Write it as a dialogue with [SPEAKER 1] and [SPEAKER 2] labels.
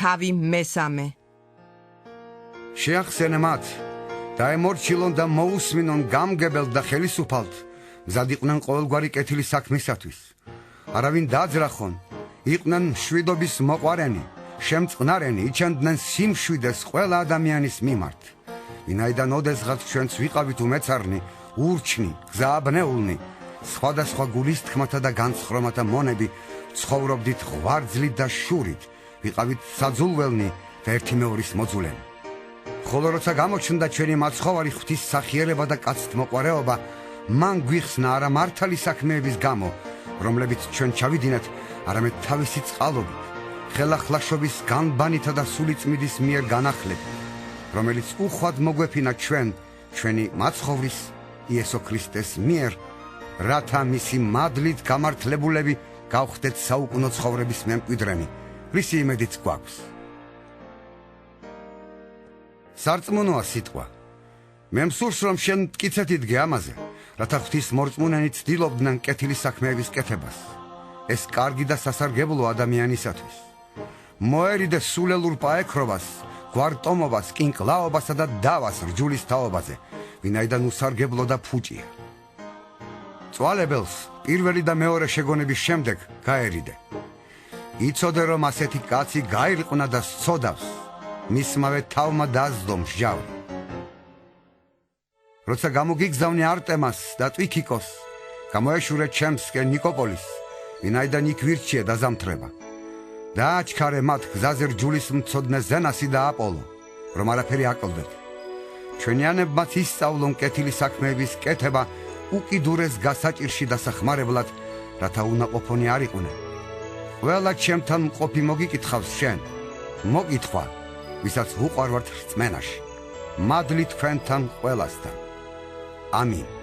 [SPEAKER 1] თავი მესამე.
[SPEAKER 2] შეახსენე მათ, დაემორჩილონ და მოусმინონ გამგებელ და ხელისუფალთ, მზად იყვნენ ყოველგვარი კეთილი საქმისათვის. არავინ დაძრახონ, იყვნენ მშვიდობის მოყვარენი, შემწყნარენი, იჩენდნენ სიმშვიდეს ყველა ადამიანის მიმართ. ვინაიდან ოდესღაც ჩვენც ვიყავით უმეცარნი, ურჩნი, გზააბნეულნი, სხვადასხვა გულისთქმათა და განცხრომათა მონები, ცხოვრობდით ღვარძლით და შურით, ვიყავით საძულველნი და ერთიმეორის მოძულენი. ხოლო როცა გამოჩნდა ჩვენი მაცხოვარი ღვთის სახიერება და კაცთმოყვარეობა, მან გვიხსნა არა მართალი საქმეების გამო, რომლებიც ჩვენ ჩავიდინათ, არამედ თავისი წყალობით, ხელახლაშობის განბანითა და სულიწმიდის მიერ განახლებით, რომელიც უხვად მოგვეფინა ჩვენი მაცხოვრის იესო ქრისტეს მიერ, რათა მისი მადლით გამართლებულები გავხდეთ საუკუნო ცხოვრების მემკვიდრენი, რისი იმედიც გვაქვს. სარწმუნოა სიტყვა. მე მსურს რომ შენ მტკიცედ იდგე ამაზე, რათა ღვთის მორწმუნენი ცდილობდნენ კეთილი საქმეების კეთებას. ეს კარგი და სასარგებლო ადამიანისათვის. მოერიდე სულელურ პაექრობას, გვარტომობას, კინკლაობასა და დავას რჯულის თაობაზე, ვინაიდან უსარგებლო და ფუჭია. წვალებელს პირველი და მეორე შეგონების შემდეგ გაერიდე. იცოდე რომ ასეთი კაცი გაირყნა და სწოდავს, მისმავე თავმა დაასდო მსჯავრი. როცა გამოგიგზავნე არტემას და ტვიქიკოს, გამოეშურე ჩემსკენ ნიკოპოლის, ვინაიდან იქ ვირჩია დაზამთრება. დააჩქარე მათ გზაზე რჯულის მცოდნე ზენასი და აპოლო, რომ არაფერი აკლდეთ. ჩვენიანებმაც ისწავლონ კეთილი საქმეების კეთება უკიდურეს გასაჭირში დასახმარებლად, რათა უნაყოფონი არ იყვნენ. ყველა ჩემთან მყოფი მოგიკითხავს შენ, მოგითხრა, ვისაც უყვარვართ რწმენაში. მადლი თქვენთან ყველასთან. ამინ.